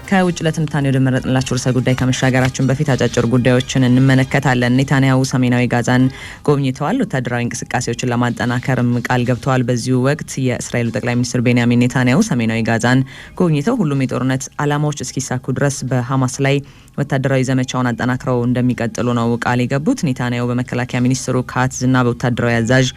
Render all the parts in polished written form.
ከውጭ ለትንታኔ ወደ መረጥንላችሁ ርዕሰ ጉዳይ ከመሻገራችን በፊት አጫጭር ጉዳዮችን እንመለከታለን። ኔታንያሁ ሰሜናዊ ጋዛን ጎብኝተዋል። ወታደራዊ እንቅስቃሴዎችን ለማጠናከርም ቃል ገብተዋል። በዚሁ ወቅት የእስራኤሉ ጠቅላይ ሚኒስትር ቤንያሚን ኔታንያሁ ሰሜናዊ ጋዛን ጎብኝተው ሁሉም የጦርነት ዓላማዎች እስኪሳኩ ድረስ በሐማስ ላይ ወታደራዊ ዘመቻውን አጠናክረው እንደሚቀጥሉ ነው ቃል የገቡት። ኔታንያሁ በመከላከያ ሚኒስትሩ ካትዝና በወታደራዊ አዛዥ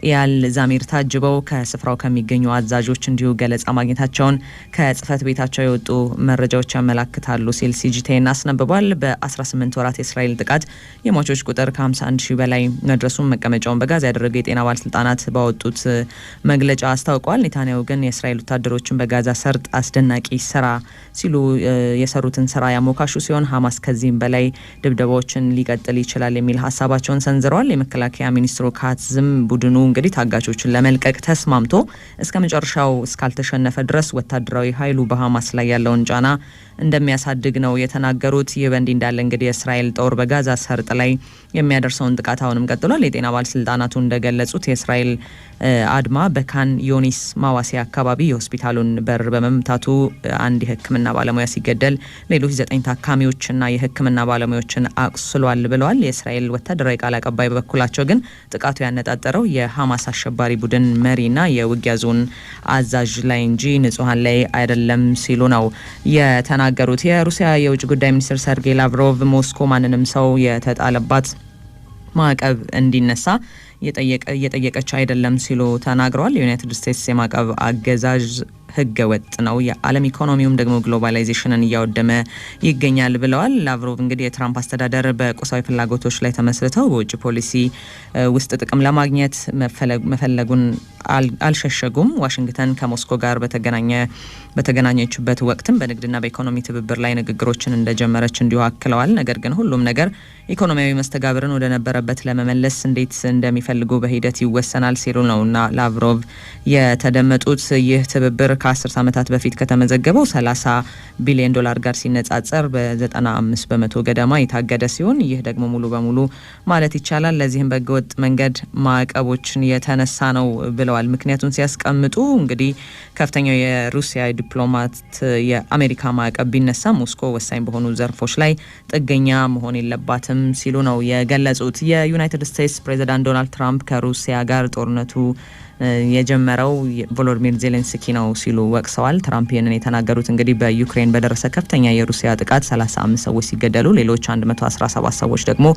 ኢያል ዛሚር ታጅበው ከስፍራው ከሚገኙ አዛዦች እንዲሁ ገለጻ ማግኘታቸውን ከጽህፈት ቤታቸው የወጡ መረጃዎች ያመለክታሉ ሲል ሲጂቲኤን አስነብቧል። በ18 ወራት የእስራኤል ጥቃት የሟቾች ቁጥር ከ51,000 በላይ መድረሱን መቀመጫውን በጋዛ ያደረገ የጤና ባለስልጣናት ባወጡት መግለጫ አስታውቀዋል። ኔታንያሁ ግን የእስራኤል ወታደሮችን በጋዛ ሰርጥ አስደናቂ ስራ ሲሉ የሰሩትን ስራ ያሞካሹ ሲሆን ሐማስ ከዚህም በላይ ድብደባዎችን ሊቀጥል ይችላል የሚል ሀሳባቸውን ሰንዝረዋል። የመከላከያ ሚኒስትሩ ካትዝም ቡድኑ እንግዲህ ታጋቾችን ለመልቀቅ ተስማምቶ እስከ መጨረሻው እስካልተሸነፈ ድረስ ወታደራዊ ኃይሉ በሐማስ ላይ ያለውን ጫና እንደሚያሳድግ ነው የተናገሩት። ይህ በእንዲህ እንዳለ እንግዲህ የእስራኤል ጦር በጋዛ ሰርጥ ላይ የሚያደርሰውን ጥቃት አሁንም ቀጥሏል። የጤና ባለስልጣናቱ እንደገለጹት የእስራኤል አድማ በካን ዮኒስ ማዋሲያ አካባቢ የሆስፒታሉን በር በመምታቱ አንድ የሕክምና ባለሙያ ሲገደል ሌሎች 9 ታካሚዎችና የሕክምና ባለሙያዎችን አቁስሏል ብለዋል። የእስራኤል ወታደራዊ ቃል አቀባይ በበኩላቸው ግን ጥቃቱ ያነጣጠረው የሐማስ አሸባሪ ቡድን መሪና የውጊያ ዞን አዛዥ ላይ እንጂ ንጹሃን ላይ አይደለም ሲሉ ነው የተናገሩት። የሩሲያ የውጭ ጉዳይ ሚኒስትር ሰርጌይ ላቭሮቭ ሞስኮ ማንንም ሰው የተጣለባት ማዕቀብ እንዲነሳ እየጠየቀች አይደለም ሲሉ ተናግረዋል። የዩናይትድ ስቴትስ የማዕቀብ አገዛዝ ህገ ወጥ ነው፣ የዓለም ኢኮኖሚውም ደግሞ ግሎባላይዜሽንን እያወደመ ይገኛል ብለዋል። ላቭሮቭ እንግዲህ የትራምፕ አስተዳደር በቁሳዊ ፍላጎቶች ላይ ተመስርተው በውጭ ፖሊሲ ውስጥ ጥቅም ለማግኘት መፈለጉን አልሸሸጉም። ዋሽንግተን ከሞስኮ ጋር በተገናኘችበት ወቅትም በንግድና በኢኮኖሚ ትብብር ላይ ንግግሮችን እንደጀመረች እንዲሁ አክለዋል። ነገር ግን ሁሉም ነገር ኢኮኖሚያዊ መስተጋብርን ወደ ነበረበት ለመመለስ እንዴት እንደሚፈልጉ በሂደት ይወሰናል ሲሉ ነውና ላቭሮቭ የተደመጡት። ይህ ትብብር ከ10 ዓመታት በፊት ከተመዘገበው 30 ቢሊዮን ዶላር ጋር ሲነጻጸር በ95 በመቶ ገደማ የታገደ ሲሆን ይህ ደግሞ ሙሉ በሙሉ ማለት ይቻላል ለዚህም በህገወጥ መንገድ ማዕቀቦችን የተነሳ ነው ብለዋል። ምክንያቱም ሲያስቀምጡ እንግዲህ ከፍተኛው የሩሲያ ዲፕሎማት የአሜሪካ ማዕቀብ ቢነሳ ሞስኮ ወሳኝ በሆኑ ዘርፎች ላይ ጥገኛ መሆን የለባትም ሲሉ ነው የገለጹት። የዩናይትድ ስቴትስ ፕሬዚዳንት ዶናልድ ትራምፕ ከሩሲያ ጋር ጦርነቱ የጀመረው ቮሎዲሚር ዜሌንስኪ ነው ሲሉ ወቅሰዋል። ትራምፕ ይህንን የተናገሩት እንግዲህ በዩክሬን በደረሰ ከፍተኛ የሩሲያ ጥቃት 35 ሰዎች ሲገደሉ ሌሎች 117 ሰዎች ደግሞ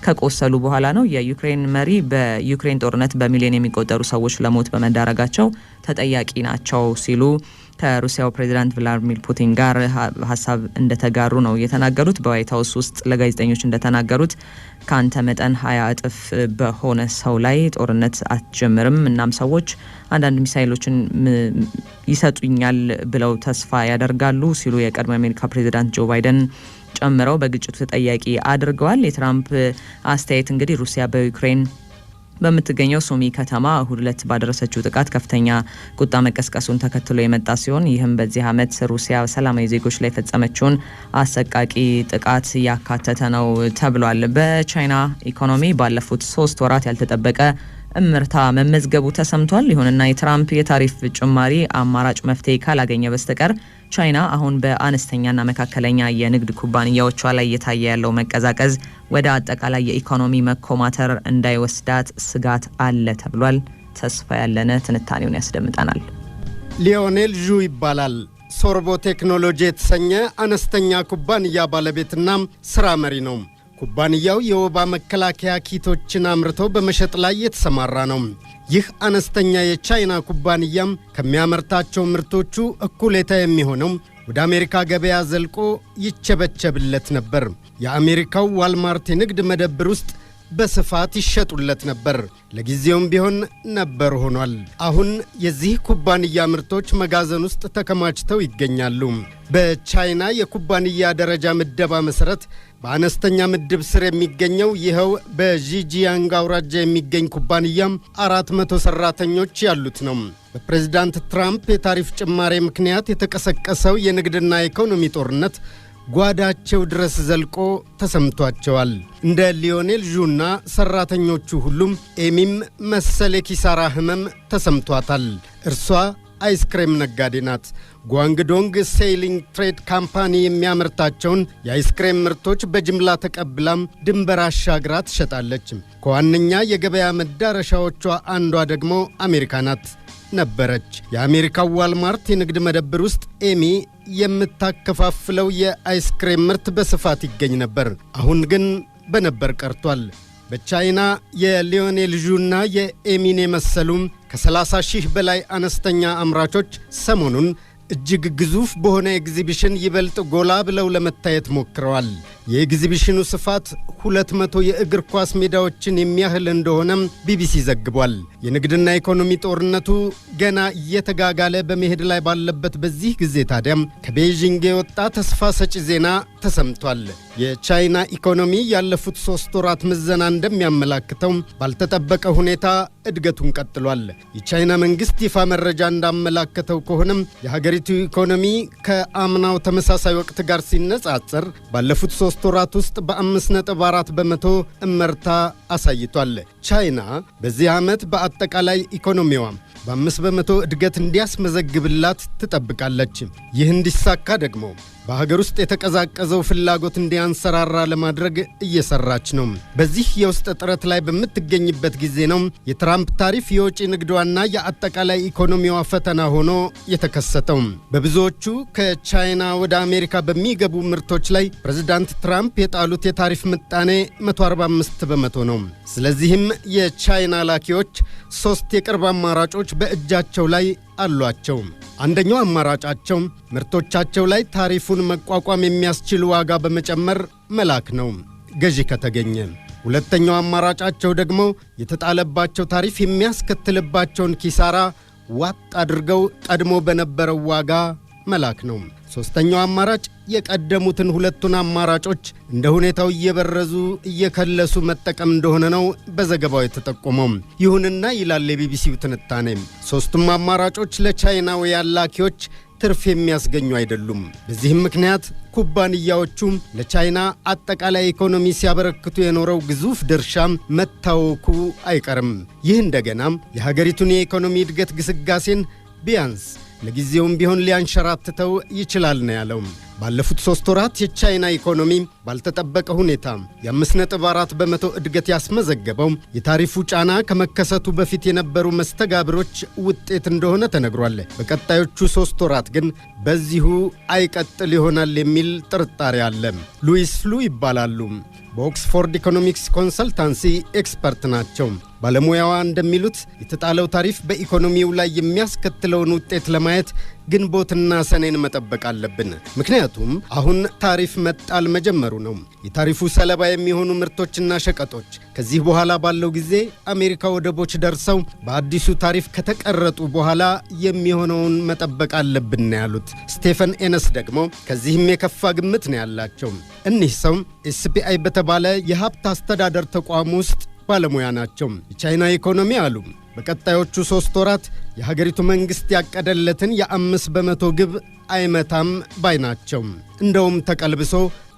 ከቆሰሉ በኋላ ነው። የዩክሬን መሪ በዩክሬን ጦርነት በሚሊዮን የሚቆጠሩ ሰዎች ለሞት በመዳረጋቸው ተጠያቂ ናቸው ሲሉ ከሩሲያው ፕሬዚዳንት ቭላዲሚር ፑቲን ጋር ሀሳብ እንደተጋሩ ነው የተናገሩት። በዋይት ሀውስ ውስጥ ለጋዜጠኞች እንደተናገሩት ከአንተ መጠን 20 እጥፍ በሆነ ሰው ላይ ጦርነት አትጀምርም፣ እናም ሰዎች አንዳንድ ሚሳይሎችን ይሰጡኛል ብለው ተስፋ ያደርጋሉ ሲሉ የቀድሞ የአሜሪካ ፕሬዚዳንት ጆ ባይደን ጨምረው በግጭቱ ተጠያቂ አድርገዋል። የትራምፕ አስተያየት እንግዲህ ሩሲያ በዩክሬን በምትገኘው ሱሚ ከተማ እሁድ ዕለት ባደረሰችው ጥቃት ከፍተኛ ቁጣ መቀስቀሱን ተከትሎ የመጣ ሲሆን ይህም በዚህ ዓመት ሩሲያ ሰላማዊ ዜጎች ላይ ፈጸመችውን አሰቃቂ ጥቃት ያካተተ ነው ተብሏል። በቻይና ኢኮኖሚ ባለፉት 3 ወራት ያልተጠበቀ እምርታ መመዝገቡ ተሰምቷል። ይሁንና የትራምፕ የታሪፍ ጭማሪ አማራጭ መፍትሄ ካላገኘ በስተቀር ቻይና አሁን በአነስተኛና መካከለኛ የንግድ ኩባንያዎቿ ላይ እየታየ ያለው መቀዛቀዝ ወደ አጠቃላይ የኢኮኖሚ መኮማተር እንዳይወስዳት ስጋት አለ ተብሏል። ተስፋ ያለነ ትንታኔውን ያስደምጠናል። ሊዮኔል ዡ ይባላል። ሶርቦ ቴክኖሎጂ የተሰኘ አነስተኛ ኩባንያ ባለቤትና ስራ መሪ ነው። ኩባንያው የወባ መከላከያ ኪቶችን አምርቶ በመሸጥ ላይ የተሰማራ ነው። ይህ አነስተኛ የቻይና ኩባንያም ከሚያመርታቸው ምርቶቹ እኩሌታ የሚሆነው ወደ አሜሪካ ገበያ ዘልቆ ይቸበቸብለት ነበር። የአሜሪካው ዋልማርት የንግድ መደብር ውስጥ በስፋት ይሸጡለት ነበር። ለጊዜውም ቢሆን ነበር ሆኗል። አሁን የዚህ ኩባንያ ምርቶች መጋዘን ውስጥ ተከማችተው ይገኛሉ። በቻይና የኩባንያ ደረጃ ምደባ መሰረት በአነስተኛ ምድብ ስር የሚገኘው ይኸው በዢጂያንግ አውራጃ የሚገኝ ኩባንያም 400 ሰራተኞች ያሉት ነው። በፕሬዝዳንት ትራምፕ የታሪፍ ጭማሪ ምክንያት የተቀሰቀሰው የንግድና ኢኮኖሚ ጦርነት ጓዳቸው ድረስ ዘልቆ ተሰምቷቸዋል። እንደ ሊዮኔል ዡና ሰራተኞቹ ሁሉም ኤሚም መሰለ ኪሳራ ህመም ተሰምቷታል። እርሷ አይስክሬም ነጋዴ ናት። ጓንግዶንግ ሴይሊንግ ትሬድ ካምፓኒ የሚያመርታቸውን የአይስክሬም ምርቶች በጅምላ ተቀብላም ድንበር አሻግራ ትሸጣለች። ከዋነኛ የገበያ መዳረሻዎቿ አንዷ ደግሞ አሜሪካ ናት ነበረች። የአሜሪካው ዋልማርት የንግድ መደብር ውስጥ ኤሚ የምታከፋፍለው የአይስክሬም ምርት በስፋት ይገኝ ነበር። አሁን ግን በነበር ቀርቷል። በቻይና የሊዮኔል ዡና የኤሚን የመሰሉ ከ30 ሺህ በላይ አነስተኛ አምራቾች ሰሞኑን እጅግ ግዙፍ በሆነ ኤግዚቢሽን ይበልጥ ጎላ ብለው ለመታየት ሞክረዋል። የኤግዚቢሽኑ ስፋት 200 የእግር ኳስ ሜዳዎችን የሚያህል እንደሆነም ቢቢሲ ዘግቧል። የንግድና ኢኮኖሚ ጦርነቱ ገና እየተጋጋለ በመሄድ ላይ ባለበት በዚህ ጊዜ ታዲያም ከቤይጂንግ የወጣ ተስፋ ሰጪ ዜና ተሰምቷል። የቻይና ኢኮኖሚ ያለፉት 3 ወራት ምዘና እንደሚያመላክተው ባልተጠበቀ ሁኔታ እድገቱን ቀጥሏል። የቻይና መንግስት ይፋ መረጃ እንዳመላከተው ከሆነም የሀገሪቱ ኢኮኖሚ ከአምናው ተመሳሳይ ወቅት ጋር ሲነጻጸር ባለፉት 3 ወራት ውስጥ በ5.4 በመቶ እመርታ አሳይቷል። ቻይና በዚህ ዓመት በአጠቃላይ ኢኮኖሚዋ በ5 በመቶ እድገት እንዲያስመዘግብላት ትጠብቃለች። ይህ እንዲሳካ ደግሞ በሀገር ውስጥ የተቀዛቀዘው ፍላጎት እንዲያንሰራራ ለማድረግ እየሰራች ነው። በዚህ የውስጥ ጥረት ላይ በምትገኝበት ጊዜ ነው የትራምፕ ታሪፍ የውጭ ንግዷና የአጠቃላይ ኢኮኖሚዋ ፈተና ሆኖ የተከሰተው። በብዙዎቹ ከቻይና ወደ አሜሪካ በሚገቡ ምርቶች ላይ ፕሬዝዳንት ትራምፕ የጣሉት የታሪፍ ምጣኔ 145 በመቶ ነው። ስለዚህም የቻይና ላኪዎች 3 የቅርብ አማራጮች በእጃቸው ላይ አሏቸው። አንደኛው አማራጫቸው ምርቶቻቸው ላይ ታሪፉን መቋቋም የሚያስችል ዋጋ በመጨመር መላክ ነው፣ ገዢ ከተገኘ። ሁለተኛው አማራጫቸው ደግሞ የተጣለባቸው ታሪፍ የሚያስከትልባቸውን ኪሳራ ዋጥ አድርገው ቀድሞ በነበረው ዋጋ መላክ ነው። ሶስተኛው አማራጭ የቀደሙትን ሁለቱን አማራጮች እንደ ሁኔታው እየበረዙ እየከለሱ መጠቀም እንደሆነ ነው በዘገባው የተጠቆመው። ይሁንና ይላል የቢቢሲው ትንታኔ፣ ሶስቱም አማራጮች ለቻይናውያን ላኪዎች ትርፍ የሚያስገኙ አይደሉም። በዚህም ምክንያት ኩባንያዎቹ ለቻይና አጠቃላይ ኢኮኖሚ ሲያበረክቱ የኖረው ግዙፍ ድርሻ መታወኩ አይቀርም። ይህ እንደገና የሀገሪቱን የኢኮኖሚ እድገት ግስጋሴን ቢያንስ ለጊዜውም ቢሆን ሊያንሸራትተው ይችላል ነው ያለው። ባለፉት 3 ወራት የቻይና ኢኮኖሚ ባልተጠበቀ ሁኔታ የ5.4 በመቶ እድገት ያስመዘገበው የታሪፉ ጫና ከመከሰቱ በፊት የነበሩ መስተጋብሮች ውጤት እንደሆነ ተነግሯል። በቀጣዮቹ 3 ወራት ግን በዚሁ አይቀጥል ይሆናል የሚል ጥርጣሬ አለ። ሉዊስ ፍሉ ይባላሉ። በኦክስፎርድ ኢኮኖሚክስ ኮንሰልታንሲ ኤክስፐርት ናቸው። ባለሙያዋ እንደሚሉት የተጣለው ታሪፍ በኢኮኖሚው ላይ የሚያስከትለውን ውጤት ለማየት ግንቦትና ሰኔን መጠበቅ አለብን። ምክንያቱም አሁን ታሪፍ መጣል መጀመሩ ነው። የታሪፉ ሰለባ የሚሆኑ ምርቶችና ሸቀጦች ከዚህ በኋላ ባለው ጊዜ አሜሪካ ወደቦች ደርሰው በአዲሱ ታሪፍ ከተቀረጡ በኋላ የሚሆነውን መጠበቅ አለብን ያሉት ስቴፈን ኤነስ ደግሞ ከዚህም የከፋ ግምት ነው ያላቸው። እኒህ ሰው ኤስፒአይ በተባለ የሀብት አስተዳደር ተቋም ውስጥ ባለሙያ ናቸው። የቻይና ኢኮኖሚ አሉ በቀጣዮቹ 3 ወራት የሀገሪቱ መንግስት ያቀደለትን የ5 በመቶ ግብ አይመታም ባይ ናቸው። እንደውም ተቀልብሶ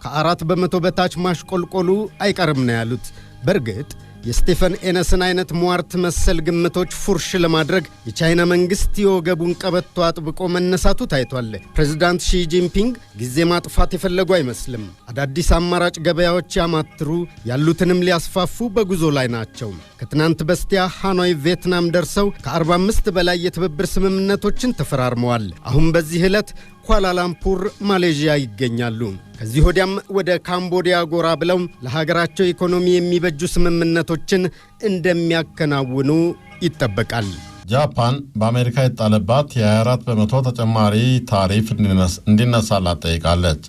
ከ4 በመቶ በታች ማሽቆልቆሉ አይቀርም ነው ያሉት። በእርግጥ የስቴፈን ኤነስን አይነት ሟርት መሰል ግምቶች ፉርሽ ለማድረግ የቻይና መንግስት የወገቡን ቀበቶ አጥብቆ መነሳቱ ታይቷል። ፕሬዝዳንት ሺ ጂንፒንግ ጊዜ ማጥፋት የፈለጉ አይመስልም። አዳዲስ አማራጭ ገበያዎች ያማትሩ፣ ያሉትንም ሊያስፋፉ በጉዞ ላይ ናቸው። ከትናንት በስቲያ ሃኖይ ቪየትናም ደርሰው ከ45 በላይ የትብብር ስምምነቶችን ተፈራርመዋል። አሁን በዚህ ዕለት ኳላላምፑር ማሌዥያ ይገኛሉ። ከዚህ ወዲያም ወደ ካምቦዲያ ጎራ ብለው ለሀገራቸው ኢኮኖሚ የሚበጁ ስምምነቶችን እንደሚያከናውኑ ይጠበቃል። ጃፓን በአሜሪካ የጣለባት የ24 በመቶ ተጨማሪ ታሪፍ እንዲነሳላት ጠይቃለች።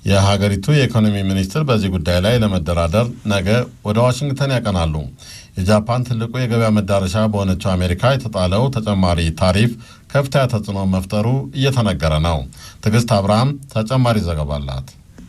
የሀገሪቱ የኢኮኖሚ ሚኒስትር በዚህ ጉዳይ ላይ ለመደራደር ነገ ወደ ዋሽንግተን ያቀናሉ። የጃፓን ትልቁ የገበያ መዳረሻ በሆነችው አሜሪካ የተጣለው ተጨማሪ ታሪፍ ከፍተኛ ተጽዕኖ መፍጠሩ እየተነገረ ነው። ትዕግስት አብርሃም ተጨማሪ ዘገባ አላት።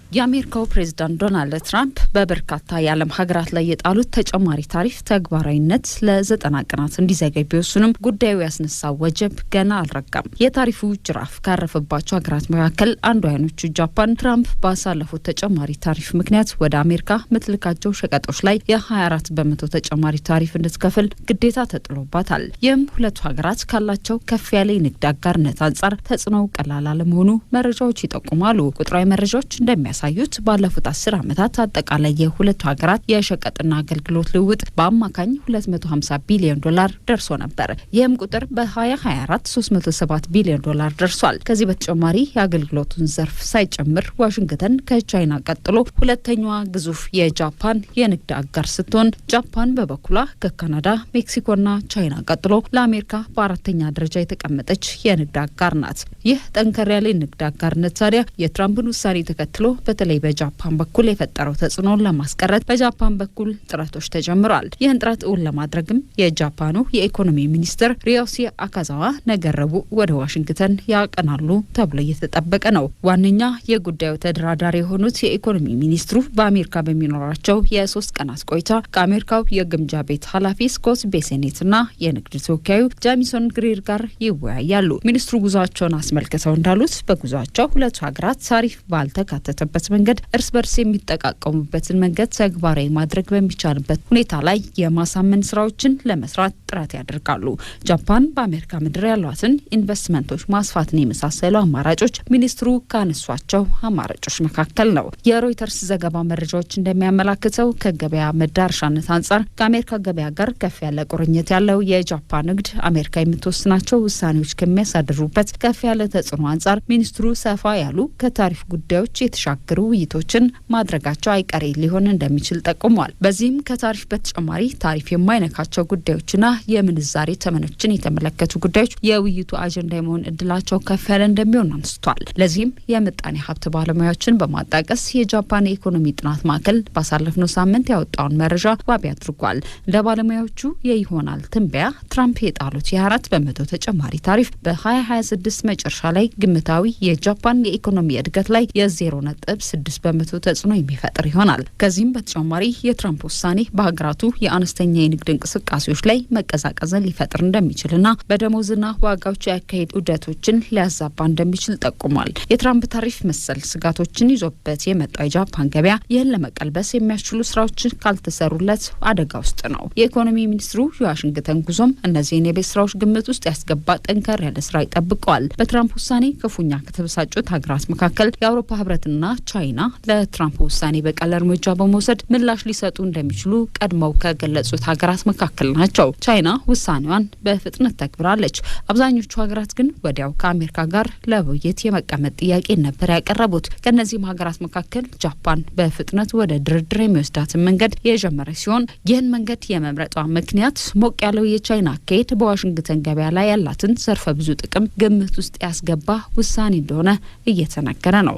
የአሜሪካው ፕሬዝዳንት ዶናልድ ትራምፕ በበርካታ የዓለም ሀገራት ላይ የጣሉት ተጨማሪ ታሪፍ ተግባራዊነት ለ90 ቀናት እንዲዘገይ ቢወስኑም ጉዳዩ ያስነሳው ወጀብ ገና አልረጋም። የታሪፉ ጅራፍ ካረፈባቸው ሀገራት መካከል አንዱ አይኖቹ ጃፓን ትራምፕ ባሳለፉት ተጨማሪ ታሪፍ ምክንያት ወደ አሜሪካ ምትልካቸው ሸቀጦች ላይ የ24 በመቶ ተጨማሪ ታሪፍ እንድትከፍል ግዴታ ተጥሎባታል። ይህም ሁለቱ ሀገራት ካላቸው ከፍ ያለ የንግድ አጋርነት አንጻር ተጽዕኖው ቀላል አለመሆኑ መረጃዎች ይጠቁማሉ። ቁጥራዊ መረጃዎች እንደሚያሳዩት ባለፉት 10 ዓመታት አጠቃላይ የሁለቱ ሀገራት የሸቀጥና አገልግሎት ልውውጥ በአማካኝ $250 ቢሊዮን ደርሶ ነበር። ይህም ቁጥር በ2024 $307 ቢሊዮን ደርሷል። ከዚህ በተጨማሪ የአገልግሎቱን ዘርፍ ሳይጨምር ዋሽንግተን ከቻይና ቀጥሎ ሁለተኛዋ ግዙፍ የጃፓን የንግድ አጋር ስትሆን ጃፓን በበኩሏ ከካናዳ፣ ሜክሲኮና ቻይና ቀጥሎ ለአሜሪካ በአራተኛ ደረጃ የተቀመጠች የንግድ አጋር ናት። ይህ ጠንከር ያለ የንግድ አጋርነት ታዲያ የትራምፕን ውሳኔ ተከትሎ በተለይ በጃፓን በኩል የፈጠረው ተጽዕኖን ለማስቀረት በጃፓን በኩል ጥረቶች ተጀምረዋል። ይህን ጥረት እውን ለማድረግም የጃፓኑ የኢኮኖሚ ሚኒስትር ሪዮሲ አካዛዋ ነገ ረቡዕ ወደ ዋሽንግተን ያቀናሉ ተብሎ እየተጠበቀ ነው። ዋነኛ የጉዳዩ ተደራዳሪ የሆኑት የኢኮኖሚ ሚኒስትሩ በአሜሪካ በሚኖራቸው የ3 ቀናት ቆይታ ከአሜሪካው የግምጃ ቤት ኃላፊ ስኮት ቤሴኔትና የንግድ ተወካዩ ጃሚሶን ግሪር ጋር ይወያያሉ። ሚኒስትሩ ጉዟቸውን አስመልክተው እንዳሉት በጉዟቸው ሁለቱ ሀገራት ታሪፍ ባልተካተተበት መንገድ እርስ በርስ የሚጠቃቀሙበትን መንገድ ተግባራዊ ማድረግ በሚቻልበት ሁኔታ ላይ የማሳመን ስራዎችን ለመስራት ጥረት ያደርጋሉ። ጃፓን በአሜሪካ ምድር ያሏትን ኢንቨስትመንቶች ማስፋትን የመሳሰሉ አማራጮች ሚኒስትሩ ካነሷቸው አማራጮች መካከል ነው። የሮይተርስ ዘገባ መረጃዎች እንደሚያመላክተው ከገበያ መዳረሻነት አንጻር ከአሜሪካ ገበያ ጋር ከፍ ያለ ቁርኝት ያለው የጃፓን ንግድ አሜሪካ የምትወስናቸው ውሳኔዎች ከሚያሳድሩበት ከፍ ያለ ተጽዕኖ አንጻር ሚኒስትሩ ሰፋ ያሉ ከታሪፍ ጉዳዮች የተሻገሩ ውይይቶችን ማድረጋቸው አይቀሬ ሊሆን እንደሚችል ጠቁሟል። በዚህም ከታሪፍ በተጨማሪ ታሪፍ የማይነካቸው ጉዳዮችና የምንዛሬ ተመኖችን የተመለከቱ ጉዳዮች የውይይቱ አጀንዳ የመሆን እድላቸው ከፍ ያለ እንደሚሆን አንስቷል። ለዚህም የምጣኔ ሀብት ባለሙያዎችን በማጣቀስ የጃፓን የኢኮኖሚ ጥናት ማዕከል ባሳለፍነው ሳምንት ያወጣውን መረጃ ዋቢ አድርጓል። እንደ ባለሙያዎቹ የይሆናል ትንበያ ትራምፕ የጣሉት የ4 በመቶ ተጨማሪ ታሪፍ በ2026 መጨረሻ ላይ ግምታዊ የጃፓን የኢኮኖሚ እድገት ላይ የ0.6 በመቶ ተጽዕኖ የሚፈጥር ይሆናል። ከዚህም በተጨማሪ የትራምፕ ውሳኔ በሀገራቱ የአነስተኛ የንግድ እንቅስቃሴዎች ላይ መቀዛቀዝን ሊፈጥር እንደሚችልና በደሞዝና ዋጋዎች ያካሄድ ዑደቶችን ሊያዛባ እንደሚችል ጠቁሟል። የትራምፕ ታሪፍ መሰል ስጋቶችን ይዞበት የመጣው የጃፓን ገበያ ይህን ለመቀልበስ የሚያስችሉ ስራዎችን ካልተሰሩለት አደጋ ውስጥ ነው። የኢኮኖሚ ሚኒስትሩ የዋሽንግተን ጉዞም እነዚህን የቤት ስራዎች ግምት ውስጥ ያስገባ ጠንከር ያለ ስራ ይጠብቀዋል። በትራምፕ ውሳኔ ክፉኛ ከተበሳጩት ሀገራት መካከል የአውሮፓ ህብረትና ቻይና ለትራምፕ ውሳኔ በቀል እርምጃ በመውሰድ ምላሽ ሊሰጡ እንደሚችሉ ቀድመው ከገለጹት ሀገራት መካከል ናቸው። ቻይና ውሳኔዋን በፍጥነት ተግብራለች። አብዛኞቹ ሀገራት ግን ወዲያው ከአሜሪካ ጋር ለውይይት የመቀመጥ ጥያቄ ነበር ያቀረቡት። ከነዚህም ሀገራት መካከል ጃፓን በፍጥነት ወደ ድርድር የሚወስዳትን መንገድ የጀመረ ሲሆን ይህን መንገድ የመምረጧ ምክንያት ሞቅ ያለው የቻይና አካሄድ በዋሽንግተን ገበያ ላይ ያላትን ዘርፈ ብዙ ጥቅም ግምት ውስጥ ያስገባ ውሳኔ እንደሆነ እየተነገረ ነው።